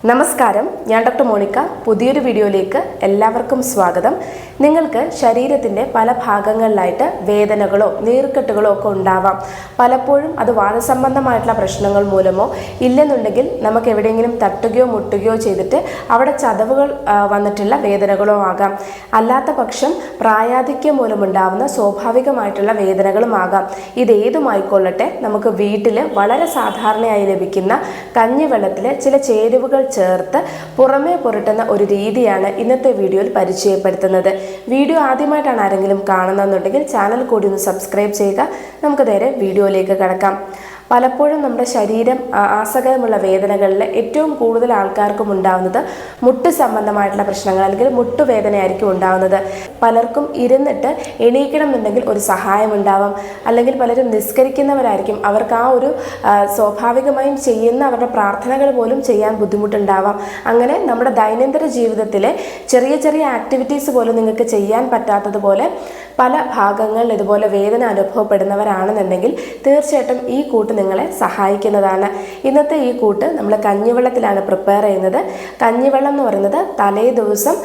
നമസ്കാരം, ഞാൻ doctor Monica. പുതിയൊരു വീഡിയോയിലേക്ക് എല്ലാവർക്കും സ്വാഗതം. നിങ്ങൾക്ക് ശരീരത്തിൻ്റെ പല ഭാഗങ്ങളിലായിട്ട് വേദനകളോ നീർക്കെട്ടുകളോ ഒക്കെ ഉണ്ടാവാം. പലപ്പോഴും അത് വാദസംബന്ധമായിട്ടുള്ള പ്രശ്നങ്ങൾ മൂലമോ ഇല്ലെന്നുണ്ടെങ്കിൽ നമുക്ക് എവിടെയെങ്കിലും തട്ടുകയോ മുട്ടുകയോ ചെയ്തിട്ട് അവിടെ ചതവുകൾ വന്നിട്ടുള്ള വേദനകളോ ആകാം. അല്ലാത്ത പക്ഷം പ്രായാധിക്യം മൂലമുണ്ടാവുന്ന സ്വാഭാവികമായിട്ടുള്ള വേദനകളും ആകാം. ഇതേതുമായിക്കൊള്ളട്ടെ, നമുക്ക് വീട്ടിൽ വളരെ സാധാരണയായി ലഭിക്കുന്ന കഞ്ഞിവെള്ളത്തിൽ ചില ചേരുവകൾ ചേർത്ത് പുറമേ പുരട്ടുന്ന ഒരു രീതിയാണ് ഇന്നത്തെ വീഡിയോയിൽ പരിചയപ്പെടുത്തുന്നത്. വീഡിയോ ആദ്യമായിട്ടാണ് ആരെങ്കിലും കാണുന്നതെന്നുണ്ടെങ്കിൽ ചാനൽ കൂടി ഒന്ന് സബ്സ്ക്രൈബ് ചെയ്യുക. നമുക്ക് നേരെ വീഡിയോയിലേക്ക് കടക്കാം. പലപ്പോഴും നമ്മുടെ ശരീരം ആസകരമുള്ള വേദനകളിൽ ഏറ്റവും കൂടുതൽ ആൾക്കാർക്കും ഉണ്ടാകുന്നത് മുട്ട് സംബന്ധമായിട്ടുള്ള പ്രശ്നങ്ങൾ അല്ലെങ്കിൽ മുട്ടുവേദനയായിരിക്കും ഉണ്ടാകുന്നത്. പലർക്കും ഇരുന്നിട്ട് എണീക്കണം എന്നുണ്ടെങ്കിൽ ഒരു സഹായം ഉണ്ടാവാം, അല്ലെങ്കിൽ പലരും നിസ്കരിക്കുന്നവരായിരിക്കും. അവർക്ക് ആ ഒരു സ്വാഭാവികമായും ചെയ്യുന്ന അവരുടെ പ്രാർത്ഥനകൾ പോലും ചെയ്യാൻ ബുദ്ധിമുട്ടുണ്ടാവാം. അങ്ങനെ നമ്മുടെ ദൈനംദിന ജീവിതത്തിലെ ചെറിയ ചെറിയ ആക്ടിവിറ്റീസ് പോലും നിങ്ങൾക്ക് ചെയ്യാൻ പറ്റാത്തതുപോലെ പല ഭാഗങ്ങളിൽ ഇതുപോലെ വേദന അനുഭവപ്പെടുന്നവരാണെന്നുണ്ടെങ്കിൽ തീർച്ചയായിട്ടും ഈ കൂട്ട് നിങ്ങളെ സഹായിക്കുന്നതാണ്. ഇന്നത്തെ ഈ കൂട്ട് നമ്മൾ കഞ്ഞിവെള്ളത്തിലാണ് പ്രിപ്പയർ ചെയ്യുന്നത്. കഞ്ഞിവെള്ളം എന്ന് പറയുന്നത് തലേ ദിവസം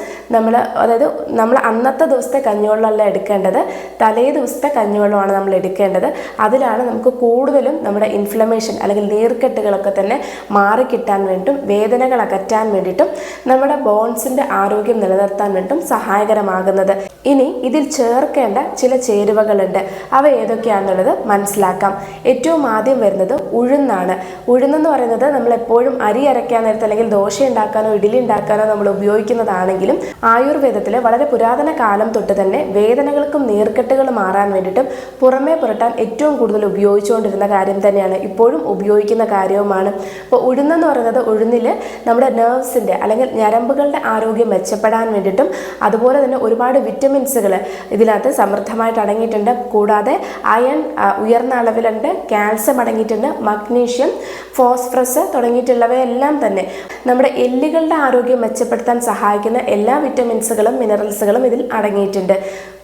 നമ്മൾ അന്നത്തെ ദിവസത്തെ കഞ്ഞിവെള്ളമല്ല എടുക്കേണ്ടത്, തലേ ദിവസത്തെ കഞ്ഞിവെള്ളമാണ് നമ്മൾ എടുക്കേണ്ടത്. അതിലാണ് നമുക്ക് കൂടുതലും നമ്മുടെ ഇൻഫ്ലമേഷൻ അല്ലെങ്കിൽ നീർക്കെട്ടുകളൊക്കെ തന്നെ മാറിക്കിട്ടാൻ വേണ്ടിയിട്ടും വേദനകൾ അകറ്റാൻ വേണ്ടിയിട്ടും നമ്മുടെ ബോൺസിൻ്റെ ആരോഗ്യം നിലനിർത്താൻ വേണ്ടിയിട്ടും സഹായകരമാകുന്നത്. ഇനി ഇതിൽ ചേർക്കേണ്ട ചില ചേരുവകളുണ്ട്. അവ ഏതൊക്കെയാണെന്നുള്ളത് മനസ്സിലാക്കാം. ഏറ്റവും ആദ്യം വരുന്നത് ഉഴുന്നാണ്. ഉഴുന്നെന്ന് പറയുന്നത് നമ്മൾ എപ്പോഴും അരി അരയ്ക്കാൻ നേരത്ത് അല്ലെങ്കിൽ ദോശ ഉണ്ടാക്കാനോ ഇഡ്ഡലി ഉണ്ടാക്കാനോ നമ്മൾ ഉപയോഗിക്കുന്നതാണെങ്കിലും ആയുർവേദത്തിൽ വളരെ പുരാതന കാലം തൊട്ട് തന്നെ വേദനകൾക്കും നീർക്കെട്ടുകളും മാറാൻ വേണ്ടിയിട്ടും പുറമേ പുരട്ടാൻ ഏറ്റവും കൂടുതൽ ഉപയോഗിച്ചുകൊണ്ടിരുന്ന കാര്യം തന്നെയാണ്, ഇപ്പോഴും ഉപയോഗിക്കുന്ന കാര്യവുമാണ്. അപ്പോൾ ഉഴുന്നെന്ന് പറയുന്നത് ഉഴുന്നിൽ നമ്മുടെ നെർവ്സിൻ്റെ അല്ലെങ്കിൽ ഞരമ്പുകളുടെ ആരോഗ്യം മെച്ചപ്പെടാൻ വേണ്ടിയിട്ടും അതുപോലെ തന്നെ ഒരുപാട് വിറ്റമിൻസുകൾ ഇതിനകത്ത് സമൃദ്ധമായിട്ട് അടങ്ങിയിട്ടുണ്ട്. കൂടാതെ അയൺ ഉയർന്ന അളവിലുണ്ട്, കാൽസ്യം അടങ്ങിയിട്ടുണ്ട്, മഗ്നീഷ്യം, ഫോസ്ഫറസ് തുടങ്ങിയിട്ടുള്ളവയെല്ലാം തന്നെ നമ്മുടെ എല്ലുകളുടെ ആരോഗ്യം മെച്ചപ്പെടുത്താൻ സഹായിക്കുന്ന എല്ലാ വിറ്റമിൻസുകളും മിനറൽസുകളും ഇതിൽ അടങ്ങിയിട്ടുണ്ട്.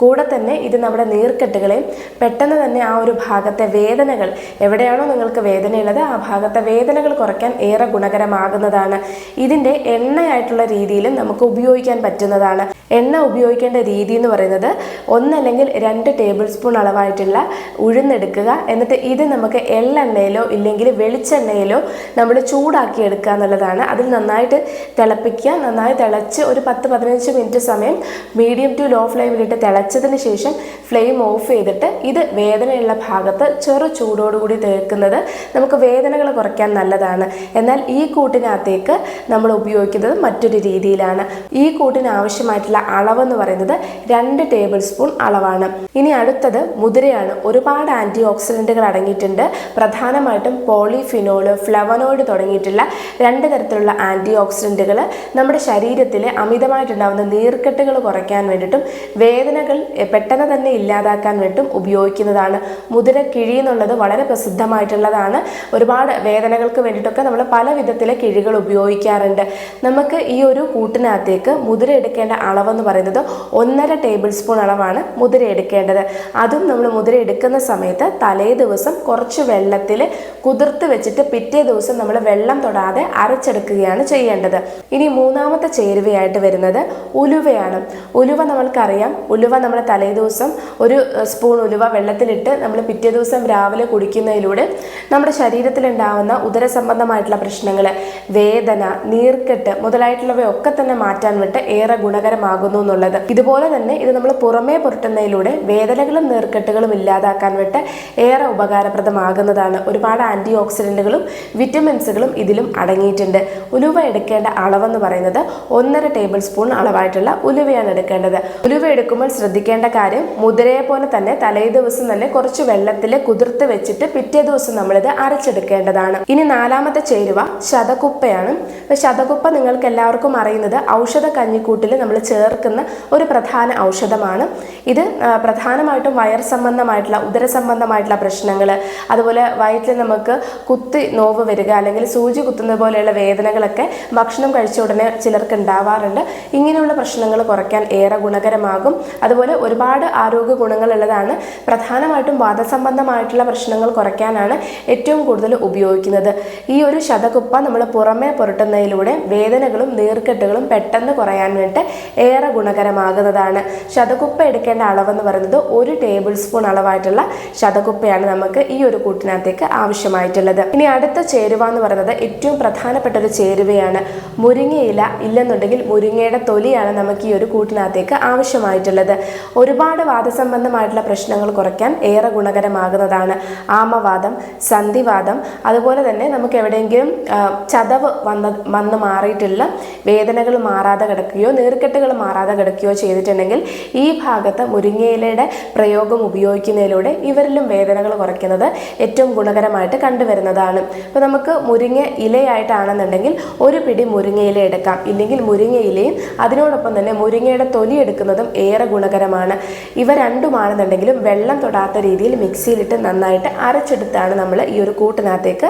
കൂടെ തന്നെ ഇത് നമ്മുടെ നീർക്കെട്ടുകളെയും പെട്ടെന്ന് തന്നെ ആ ഒരു ഭാഗത്തെ വേദനകൾ, എവിടെയാണോ നിങ്ങൾക്ക് വേദനയുള്ളത് ആ ഭാഗത്തെ വേദനകൾ കുറയ്ക്കാൻ ഏറെ ഗുണകരമാകുന്നതാണ്. ഇതിൻ്റെ എണ്ണയായിട്ടുള്ള രീതിയിലും നമുക്ക് ഉപയോഗിക്കാൻ പറ്റുന്നതാണ്. എണ്ണ ഉപയോഗിക്കേണ്ട രീതി എന്ന് പറയുന്നത് 1 അല്ലെങ്കിൽ 2 ടേബിൾ സ്പൂൺ അളവായിട്ടുള്ള ഉഴുന്നെടുക്കുക. എന്നിട്ട് ഇത് നമുക്ക് എള്ളെണ്ണയിലോ ഇല്ലെങ്കിൽ വെളിച്ചെണ്ണയിലോ നമ്മൾ ചൂടാക്കി എടുക്കുക എന്നുള്ളതാണ്. അതിൽ നന്നായിട്ട് തിളപ്പിക്കുക. നന്നായി തിളച്ച് ഒരു 10-15 മിനിറ്റ് സമയം മീഡിയം ടു ലോ ഫ്ലെയിമിലിട്ട് തിളച്ചതിന് ശേഷം ഫ്ലെയിം ഓഫ് ചെയ്തിട്ട് ഇത് വേദനയുള്ള ഭാഗത്ത് ചെറു ചൂടോടുകൂടി തേക്കുന്നത് നമുക്ക് വേദനകൾ കുറയ്ക്കാൻ നല്ലതാണ്. എന്നാൽ ഈ കൂട്ടിനകത്തേക്ക് നമ്മൾ ഉപയോഗിക്കുന്നത് മറ്റൊരു രീതിയിലാണ്. ഈ കൂട്ടിന് ആവശ്യമായിട്ടുള്ള അളവെന്ന് പറയുന്നത് 2 ടേബിൾ സ്പൂൺ അളവാണ്. ഇനി അടുത്തത് മുതിരയാണ്. ഒരുപാട് ആൻറ്റി ഓക്സിഡൻറ്റുകൾ അടങ്ങിയിട്ടുണ്ട്. പ്രധാനമായിട്ടും പോളിഫിനോൾ, ഫ്ലവനോയിഡ് തുടങ്ങിയിട്ടുള്ള 2 തരത്തിലുള്ള ആൻറ്റി ഓക്സിഡൻറ്റുകൾ നമ്മുടെ ശരീരത്തിൽ അമിതമായിട്ടുണ്ടാകുന്ന നീർക്കെട്ടുകൾ കുറയ്ക്കാൻ വേണ്ടിയിട്ടും വേദനകൾ പെട്ടെന്ന് തന്നെ ഇല്ലാതാക്കാൻ വേണ്ടിയിട്ടും ഉപയോഗിക്കുന്നതാണ്. മുതിര കിഴി എന്നുള്ളത് വളരെ പ്രസിദ്ധമായിട്ടുള്ളതാണ്. ഒരുപാട് വേദനകൾക്ക് വേണ്ടിയിട്ടൊക്കെ നമ്മൾ പല വിധത്തിലെ കിഴികൾ ഉപയോഗിക്കാറുണ്ട്. നമുക്ക് ഈ ഒരു കൂട്ടിനകത്തേക്ക് മുതിര എടുക്കേണ്ട അളവെന്ന് പറയുന്നത് 1.5 ടേബിൾ സ്പൂൺ അളവാണ് മുതിര എടുക്കേണ്ടത്. അതും നമ്മൾ മുതിര എടുക്കുന്ന സമയത്ത് തലേ ദിവസം കുറച്ച് വെള്ളത്തിൽ കുതിർത്ത് വെച്ചിട്ട് പിറ്റേ ദിവസം നമ്മൾ വെള്ളം തൊടാതെ അരച്ചെടുക്കുകയാണ് ചെയ്യേണ്ടത്. ഇനി മൂന്നാമത്തെ ചേരുവയായിട്ട് വരുന്നത് ഉലുവയാണ്. ഉലുവ നമ്മൾക്കറിയാം. ഉലുവ നമ്മൾ തലേ ദിവസം ഒരു സ്പൂൺ ഉലുവ വെള്ളത്തിലിട്ട് നമ്മൾ പിറ്റേ ദിവസം രാവിലെ കുടിക്കുന്നതിലൂടെ നമ്മുടെ ശരീരത്തിലുണ്ടാകുന്ന ഉദര സംബന്ധമായിട്ടുള്ള പ്രശ്നങ്ങൾ, വേദന, നീർക്കെട്ട് മുതലായിട്ടുള്ളവയൊക്കെ തന്നെ മാറ്റാൻ വിട്ട് ഏറെ ഗുണകരമാകുന്നു എന്നുള്ളത്. ഇതുപോലെ തന്നെ ഇത് നമ്മൾ പുറമേ പുരട്ടുന്നതിലൂടെ വേദനകളും നീർക്കെട്ടുകളും ഇല്ലാതാക്കാൻ വിട്ട് ഏറെ ഉപകാരപ്രദമാകുന്നതാണ്. ഒരുപാട് ആൻറ്റി ഓക്സിഡൻറ്റുകളും വിറ്റമിൻസുകളും ഇതിലും അടങ്ങിയിട്ടുണ്ട്. ഉലുവ എടുക്കേണ്ട അളവെന്ന് പറയുന്നത് 1.5 ടേബിൾ സ്പൂൺ അളവായിട്ടുള്ള ഉലുവയാണ് എടുക്കേണ്ടത്. ഉലുവ എടുക്കുമ്പോൾ ശ്രദ്ധിക്കേണ്ട കാര്യം, മുതിരയെ പോലെ തന്നെ തലേ ദിവസം തന്നെ കുറച്ച് വെള്ളത്തിൽ കുതിർത്ത് വെച്ചിട്ട് പിറ്റേ ദിവസം നമ്മളിത് അരച്ചെടുക്കേണ്ടതാണ്. ഇനി നാലാമത്തെ ചേരുവ ശതകുപ്പയാണ്. ശതകുപ്പ നിങ്ങൾക്ക് എല്ലാവർക്കും അറിയുന്നത് ഔഷധ കഞ്ഞിക്കൂട്ടിൽ നമ്മൾ ചേർത്ത് ചേർക്കുന്ന ഒരു പ്രധാന ഔഷധമാണ്. ഇത് പ്രധാനമായിട്ടും വയർ സംബന്ധമായിട്ടുള്ള ഉദര സംബന്ധമായിട്ടുള്ള പ്രശ്നങ്ങൾ, അതുപോലെ വയറ്റിൽ നമുക്ക് കുത്തി നോവ് വരിക അല്ലെങ്കിൽ സൂചി കുത്തുന്ന പോലെയുള്ള വേദനകളൊക്കെ ഭക്ഷണം കഴിച്ച ഉടനെ ചിലർക്ക് ഉണ്ടാവാറുണ്ട്. ഇങ്ങനെയുള്ള പ്രശ്നങ്ങൾ കുറയ്ക്കാൻ ഏറെ ഗുണകരമാകും. അതുപോലെ ഒരുപാട് ആരോഗ്യ ഗുണങ്ങളുള്ളതാണ്. പ്രധാനമായിട്ടും വാതസംബന്ധമായിട്ടുള്ള പ്രശ്നങ്ങൾ കുറയ്ക്കാനാണ് ഏറ്റവും കൂടുതൽ ഉപയോഗിക്കുന്നത്. ഈ ഒരു ശതകുപ്പ നമ്മൾ പുറമേ പുരട്ടുന്നതിലൂടെ വേദനകളും നീർക്കെട്ടുകളും പെട്ടെന്ന് കുറയാൻ വേണ്ടി ഏറെ ഗുണകരമാകുന്നതാണ്. ശതകുപ്പ എടുക്കേണ്ട അളവെന്ന് പറയുന്നത് 1 ടേബിൾ സ്പൂൺ അളവായിട്ടുള്ള ശതകുപ്പയാണ് നമുക്ക് ഈ ഒരു കൂട്ടിനകത്തേക്ക് ആവശ്യമായിട്ടുള്ളത്. ഇനി അടുത്ത ചേരുവ എന്ന് പറയുന്നത് ഏറ്റവും പ്രധാനപ്പെട്ട ഒരു ചേരുവയാണ്. മുരിങ്ങയില ഇല്ലെന്നുണ്ടെങ്കിൽ മുരിങ്ങയുടെ തൊലിയാണ് നമുക്ക് ഈ ഒരു കൂട്ടിനകത്തേക്ക് ആവശ്യമായിട്ടുള്ളത്. ഒരുപാട് വാദസംബന്ധമായിട്ടുള്ള പ്രശ്നങ്ങൾ കുറയ്ക്കാൻ ഏറെ ഗുണകരമാകുന്നതാണ്. ആമവാദം, സന്ധിവാദം, അതുപോലെ തന്നെ നമുക്ക് എവിടെയെങ്കിലും ചതവ് വന്ന് മാറിയിട്ടുള്ള വേദനകൾ മാറാതെ കിടക്കുകയോ നീർക്കെട്ടുകൾ മാറാതെ കിടക്കുകയോ ചെയ്തിട്ടുണ്ടെങ്കിൽ ഈ ഭാഗത്ത് മുരിങ്ങയിലയുടെ പ്രയോഗം ഉപയോഗിക്കുന്നതിലൂടെ ഇവരിലും വേദനകൾ കുറയ്ക്കുന്നത് ഏറ്റവും ഗുണകരമായിട്ട് കണ്ടുവരുന്നതാണ്. അപ്പോൾ നമുക്ക് മുരിങ്ങ ഇലയായിട്ടാണെന്നുണ്ടെങ്കിൽ 1 പിടി മുരിങ്ങയില എടുക്കാം. ഇല്ലെങ്കിൽ മുരിങ്ങയിലയും അതിനോടൊപ്പം തന്നെ മുരിങ്ങയുടെ തൊലി എടുക്കുന്നതും ഏറെ ഗുണകരമാണ്. ഇവ രണ്ടുമാണെന്നുണ്ടെങ്കിലും വെള്ളം തൊടാത്ത രീതിയിൽ മിക്സിയിലിട്ട് നന്നായിട്ട് അരച്ചെടുത്താണ് നമ്മൾ ഈ ഒരു കൂട്ടിനകത്തേക്ക്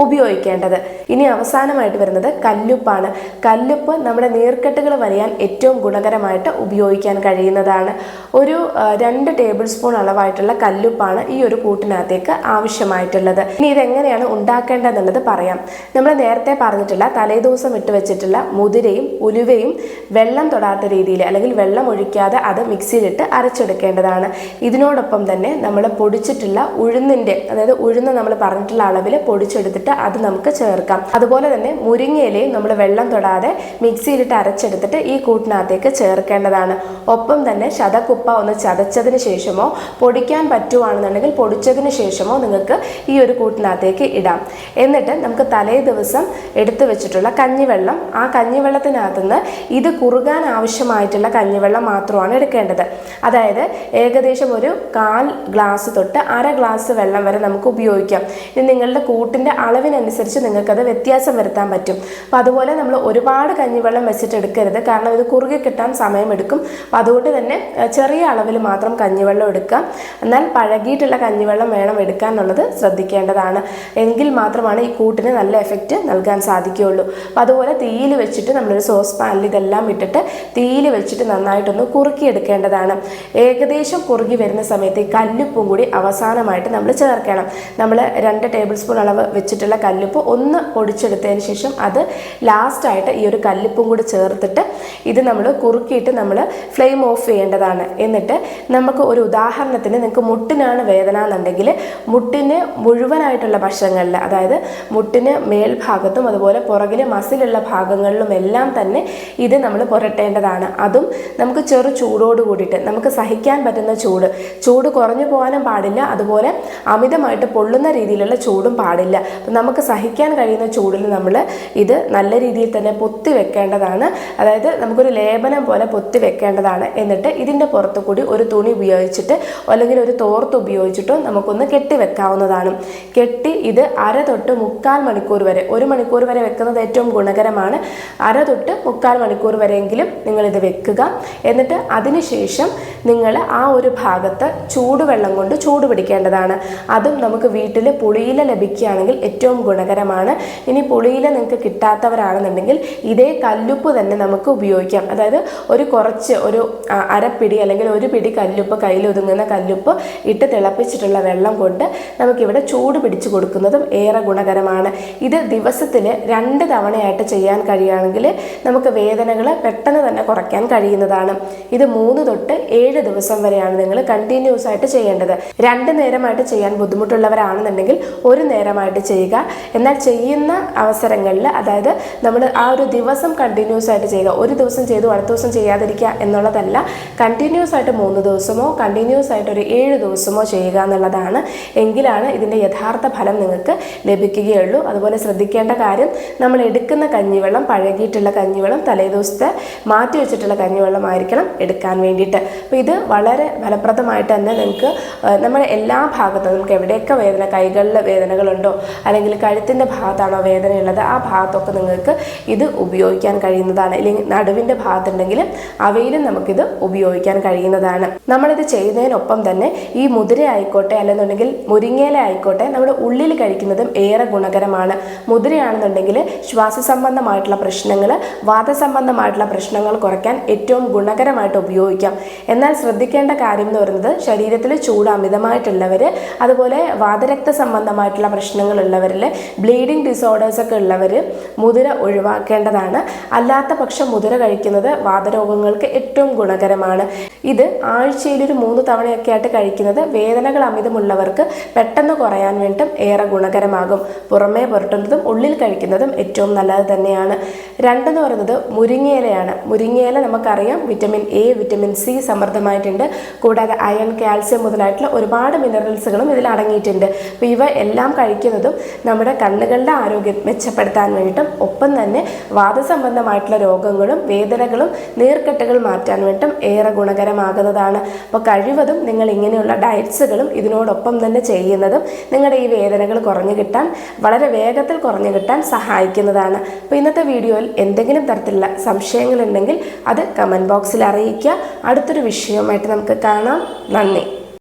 ഉപയോഗിക്കേണ്ടത്. ഇനി അവസാനമായിട്ട് വരുന്നത് കല്ലുപ്പാണ്. കല്ലുപ്പ് നമ്മുടെ നീർക്കെട്ടുകൾ വലിയാൻ ഏറ്റവും ഗുണകരമായിട്ട് ഉപയോഗിക്കാൻ കഴിയുന്നതാണ്. ഒരു 2 ടേബിൾ സ്പൂൺ അളവായിട്ടുള്ള കല്ലുപ്പാണ് ഈ ഒരു കൂട്ടിനകത്തേക്ക് ആവശ്യമായിട്ടുള്ളത്. ഇനി ഇതെങ്ങനെയാണ് ഉണ്ടാക്കേണ്ടതെന്നുള്ളത് പറയാം. നമ്മൾ നേരത്തെ പറഞ്ഞിട്ടുള്ള തലേദിവസം ഇട്ട് വെച്ചിട്ടുള്ള മുതിരയും ഉലുവയും വെള്ളം തൊടാത്ത രീതിയിൽ അല്ലെങ്കിൽ വെള്ളം ഒഴിക്കാതെ അത് മിക്സിയിലിട്ട് അരച്ചെടുക്കേണ്ടതാണ്. ഇതിനോടൊപ്പം തന്നെ നമ്മൾ പൊടിച്ചിട്ടുള്ള ഉഴുന്നിൻ്റെ, അതായത് ഉഴുന്ന് നമ്മൾ പറഞ്ഞിട്ടുള്ള അളവിൽ പൊടിച്ചെടുത്തിട്ട് അത് നമുക്ക് ചേർക്കാം. അതുപോലെ തന്നെ മുരിങ്ങയിലയും നമ്മൾ വെള്ളം തൊടാതെ മിക്സിയിലിട്ട് അരച്ചെടുത്തിട്ട് ഈ കൂട്ടിനകത്തേക്ക് ചേർക്കേണ്ടതാണ്. ഒപ്പം തന്നെ ശതകുപ്പ ഒന്ന് ചതച്ചതിന് ശേഷമോ പൊടിക്കാൻ പറ്റുവാണെന്നുണ്ടെങ്കിൽ പൊടിച്ചതിന് ശേഷമോ നിങ്ങൾക്ക് ഈ ഒരു കൂട്ടിനകത്തേക്ക് ഇടാം. എന്നിട്ട് നമുക്ക് തലേ ദിവസം എടുത്തു വെച്ചിട്ടുള്ള കഞ്ഞിവെള്ളം, ആ കഞ്ഞിവെള്ളത്തിനകത്തുനിന്ന് ഇത് കുറുകാൻ ആവശ്യമായിട്ടുള്ള കഞ്ഞിവെള്ളം മാത്രമാണ് എടുക്കേണ്ടത്. അതായത് ഏകദേശം ഒരു 1/4 ഗ്ലാസ് തൊട്ട് 1/2 ഗ്ലാസ് വെള്ളം വരെ നമുക്ക് ഉപയോഗിക്കാം. ഇനി നിങ്ങളുടെ കൂട്ടിൻ്റെ അളവിനനുസരിച്ച് നിങ്ങൾക്കത് വ്യത്യാസം വരുത്താൻ പറ്റും. അപ്പോൾ അതുപോലെ നമ്മൾ ഒരുപാട് കഞ്ഞിവെള്ളം വെച്ചിട്ട് എടുക്കരുത്, കാരണം ഇത് കുറുകി കിട്ടാൻ സമയമെടുക്കും. അപ്പോൾ അതുകൊണ്ട് തന്നെ ചെറിയ അളവിൽ മാത്രം കഞ്ഞിവെള്ളം എടുക്കാം. എന്നാൽ പഴകിയിട്ടുള്ള കഞ്ഞിവെള്ളം വേണം എടുക്കാൻ എന്നുള്ളത് ശ്രദ്ധിക്കേണ്ടതാണ്. എങ്കിൽ മാത്രമാണ് ഈ കൂട്ടിന് നല്ല എഫക്റ്റ് നൽകാൻ സാധിക്കുകയുള്ളൂ. അപ്പോൾ അതുപോലെ തീയിൽ വെച്ചിട്ട് നമ്മളൊരു സോസ് പാനിൽ ഇതെല്ലാം ഇട്ടിട്ട് തീയിൽ വെച്ചിട്ട് നന്നായിട്ടൊന്ന് കുറുക്കിയെടുക്കേണ്ടതാണ്. ഏകദേശം കുറുകി വരുന്ന സമയത്ത് ഈ കല്ലുപ്പും കൂടി അവസാനമായിട്ട് നമ്മൾ ചേർക്കണം. നമ്മൾ 2 ടേബിൾ സ്പൂൺ അളവ് വെച്ചിട്ടുള്ള കല്ലുപ്പ് ഒന്ന് പൊടിച്ചെടുത്തതിന് ശേഷം അത് ലാസ്റ്റായിട്ട് ഈ ഒരു കല്ലുപ്പും കൂടി ചേർത്തിട്ട് ഇത് നമ്മൾ കുറുക്കിയിട്ട് നമ്മൾ ഫ്ലെയിം ഓഫ് ചെയ്യേണ്ടതാണ്. എന്നിട്ട് നമുക്ക് ഒരു ഉദാഹരണത്തിന് നിങ്ങൾക്ക് മുട്ടിനാണ് വേദന എന്നുണ്ടെങ്കിൽ മുട്ടിന് മുഴുവനായിട്ടുള്ള വശങ്ങളിൽ, അതായത് മുട്ടിന് മേൽഭാഗത്തും അതുപോലെ പുറകിലെ മസിലുള്ള ഭാഗങ്ങളിലും എല്ലാം തന്നെ ഇത് നമ്മൾ പുരട്ടേണ്ടതാണ്. അതും നമുക്ക് ചെറു ചൂടോട് കൂടിയിട്ട് നമുക്ക് സഹിക്കാൻ പറ്റുന്ന ചൂട് കുറഞ്ഞു പോകാനും പാടില്ല, അതുപോലെ അമിതമായിട്ട് പൊള്ളുന്ന രീതിയിലുള്ള ചൂടും പാടില്ല. അപ്പം നമുക്ക് സഹിക്കാൻ കഴിയുന്ന ചൂടിൽ നമ്മൾ ഇത് നല്ല രീതിയിൽ തന്നെ പൊത്തി വെക്കേണ്ടതാണ്. അതായത് നമുക്കൊരു ലേപനം പോലെ പൊത്തി വെക്കേണ്ടതാണ്. എന്നിട്ട് ഇതിൻ്റെ പുറത്തു കൂടി ഒരു തുണി ഉപയോഗിച്ചിട്ട് അല്ലെങ്കിൽ ഒരു തോർത്ത് ഉപയോഗിച്ചിട്ടോ നമുക്കൊന്ന് കെട്ടി വെക്കാവുന്നതാണ്. കെട്ടി ഇത് 1/2 തൊട്ട് 3/4 മണിക്കൂർ വരെ, 1 മണിക്കൂർ വരെ വെക്കുന്നത് ഏറ്റവും ഗുണകരമാണ്. 1/2 തൊട്ട് 3/4 മണിക്കൂർ വരെയെങ്കിലും നിങ്ങളിത് വെക്കുക. എന്നിട്ട് അതിനുശേഷം നിങ്ങൾ ആ ഒരു ഭാഗത്ത് ചൂടുവെള്ളം കൊണ്ട് ചൂട് പിടിക്കേണ്ടതാണ്. അതും നമുക്ക് വീട്ടിൽ പുളിയില ലഭിക്കുകയാണെങ്കിൽ ഏറ്റവും ഗുണകരമാണ്. ഇനി പുളിയില നിങ്ങൾക്ക് കിട്ടാത്തവരാണെന്നുണ്ടെങ്കിൽ ഇതേ കല്ലുപ്പ് തന്നെ നമുക്ക് ഉപയോഗിക്കാം. അതായത് കുറച്ച് ഒരു 1/2 പിടി അല്ലെങ്കിൽ 1 പിടി കല്ലുപ്പ്, കയ്യിൽ ഒതുങ്ങുന്ന കല്ലുപ്പ് ഇട്ട് തിളപ്പിച്ചിട്ടുള്ള വെള്ളം കൊണ്ട് നമുക്കിവിടെ ചൂട് പിടിച്ചു കൊടുക്കുന്നതും ഏറെ ഗുണകരമാണ്. ഇത് ദിവസത്തിൽ 2 തവണയായിട്ട് ചെയ്യാൻ കഴിയുകയാണെങ്കിൽ നമുക്ക് വേദനകൾ പെട്ടെന്ന് തന്നെ കുറയ്ക്കാൻ കഴിയുന്നതാണ്. ഇത് 3 തൊട്ട് 7 ദിവസം വരെയാണ് നിങ്ങൾ കണ്ടിന്യൂസ് ആയിട്ട് ചെയ്യേണ്ടത്. 2 നേരമായിട്ട് ചെയ്യാൻ ബുദ്ധിമുട്ടുള്ളവരാണെന്നുണ്ടെങ്കിൽ 1 നേരമായിട്ട് ചെയ്യുക. എന്നാൽ ചെയ്യുന്ന അവസരങ്ങളിൽ, അതായത് നമ്മൾ ആ ഒരു ദിവസം കണ്ടിന്യൂസ് ആയിട്ട് ചെയ്യുക, ഒരു ദിവസം ചെയ്തു അടുത്ത ദിവസം ചെയ്യാതിരിക്കുക എന്നുള്ളതല്ല, കണ്ടിന്യൂസ് ആയിട്ട് 3 ദിവസമോ കണ്ടിന്യൂസ് ആയിട്ട് ഒരു 7 ദിവസമോ ചെയ്യുക എന്നുള്ളതാണ്. എങ്കിലാണ് ഇതിൻ്റെ യഥാർത്ഥ ഫലം നിങ്ങൾക്ക് ലഭിക്കുകയുള്ളൂ. അതുപോലെ ശ്രദ്ധിക്കേണ്ട കാര്യം, നമ്മൾ എടുക്കുന്ന കഞ്ഞിവെള്ളം പഴകിയിട്ടുള്ള കഞ്ഞിവെള്ളം, തലേദിവസത്തെ മാറ്റി വെച്ചിട്ടുള്ള കഞ്ഞിവെള്ളമായിരിക്കണം എടുക്കാൻ വേണ്ടിയിട്ട്. അപ്പോൾ ഇത് വളരെ ഫലപ്രദമായിട്ട് തന്നെ നിങ്ങൾക്ക് നമ്മുടെ എല്ലാ ഭാഗത്തും, നമുക്ക് എവിടെയൊക്കെ വേദന, കൈകളിൽ വേദനകളുണ്ടോ അല്ലെങ്കിൽ കഴുത്തിൻ്റെ ഭാഗത്താണോ വേദനയുള്ളത്, ആ ഭാഗത്തൊക്കെ നിങ്ങൾക്ക് ഇത് ഉപയോഗിക്കാൻ കഴിയുന്നതാണ്. അല്ലെങ്കിൽ നടുവിൻ്റെ ഭാഗത്തുണ്ടെങ്കിൽ എന്നുണ്ടെങ്കിൽ അവയിലും നമുക്കിത് ഉപയോഗിക്കാൻ കഴിയുന്നതാണ്. നമ്മളിത് ചെയ്യുന്നതിനൊപ്പം തന്നെ ഈ മുതിര ആയിക്കോട്ടെ അല്ലെന്നുണ്ടെങ്കിൽ മുരിങ്ങയില ആയിക്കോട്ടെ നമ്മുടെ ഉള്ളിൽ കഴിക്കുന്നതും ഏറെ ഗുണകരമാണ്. മുതിരയാണെന്നുണ്ടെങ്കിൽ ശ്വാസ സംബന്ധമായിട്ടുള്ള പ്രശ്നങ്ങൾ, വാതസംബന്ധമായിട്ടുള്ള പ്രശ്നങ്ങൾ കുറയ്ക്കാൻ ഏറ്റവും ഗുണകരമായിട്ട് ഉപയോഗിക്കാം. എന്നാൽ ശ്രദ്ധിക്കേണ്ട കാര്യം എന്ന് പറയുന്നത് ശരീരത്തിൽ ചൂട് അമിതമായിട്ടുള്ളവർ, അതുപോലെ വാതരക്ത സംബന്ധമായിട്ടുള്ള പ്രശ്നങ്ങളുള്ളവരിൽ, ബ്ലീഡിംഗ് ഡിസോർഡേഴ്സ് ഒക്കെ ഉള്ളവർ മുതിര ഒഴിവാക്കേണ്ടതാണ്. അല്ലാത്ത പക്ഷം മുതിര കഴിക്കുന്നത് വാതരോഗങ്ങൾക്ക് ഏറ്റവും ഗുണകരമാണ്. ഇത് ആഴ്ചയിലൊരു 3 തവണയൊക്കെ ആയിട്ട് കഴിക്കുന്നത് വേദനകൾ അമിതമുള്ളവർക്ക് പെട്ടെന്ന് കുറയാൻ വേണ്ടിയും ഏറെ ഗുണകരമാകും. പുറമേ പുരട്ടുന്നതും ഉള്ളിൽ കഴിക്കുന്നതും ഏറ്റവും നല്ലത് തന്നെയാണ്. രണ്ടെന്ന് പറയുന്നത് മുരിങ്ങയിലയാണ്. മുരിങ്ങയില നമുക്കറിയാം വിറ്റമിൻ എ, വിറ്റമിൻ സി സമൃദ്ധമായിട്ടുണ്ട്. കൂടാതെ അയൺ, കാൽസ്യം മുതലായിട്ടുള്ള ഒരുപാട് മിനറൽസുകളും ഇതിൽ അടങ്ങിയിട്ടുണ്ട്. അപ്പോൾ ഇവ എല്ലാം കഴിക്കുന്നതും നമ്മുടെ കണ്ണുകളുടെ ആരോഗ്യം മെച്ചപ്പെടുത്താൻ വേണ്ടിയിട്ടും ഒപ്പം തന്നെ വാതസംബന്ധമായിട്ടുള്ള രോഗങ്ങളും വേദനകളും നീർക്കെട്ടുകൾ മാറ്റാൻ വേണ്ടിയിട്ടും ഏറെ ഗുണകരമാകുന്നതാണ്. അപ്പോൾ കഴിവതും നിങ്ങൾ ഇങ്ങനെയുള്ള ഡയറ്റ്സുകളും ഇതിനോടൊപ്പം തന്നെ ചെയ്യുന്നതും നിങ്ങളുടെ ഈ വേദനകൾ കുറഞ്ഞു കിട്ടാൻ, വളരെ വേഗത്തിൽ കുറഞ്ഞു കിട്ടാൻ സഹായിക്കുന്നതാണ്. അപ്പോൾ ഇന്നത്തെ വീഡിയോയിൽ എന്തെങ്കിലും തരത്തിലുള്ള സംശയങ്ങളുണ്ടെങ്കിൽ അത് കമൻറ്റ് ബോക്സിൽ അറിയിക്കുക. അടുത്തൊരു വിഷയവുമായിട്ട് നമുക്ക് കാണാം. നന്ദി.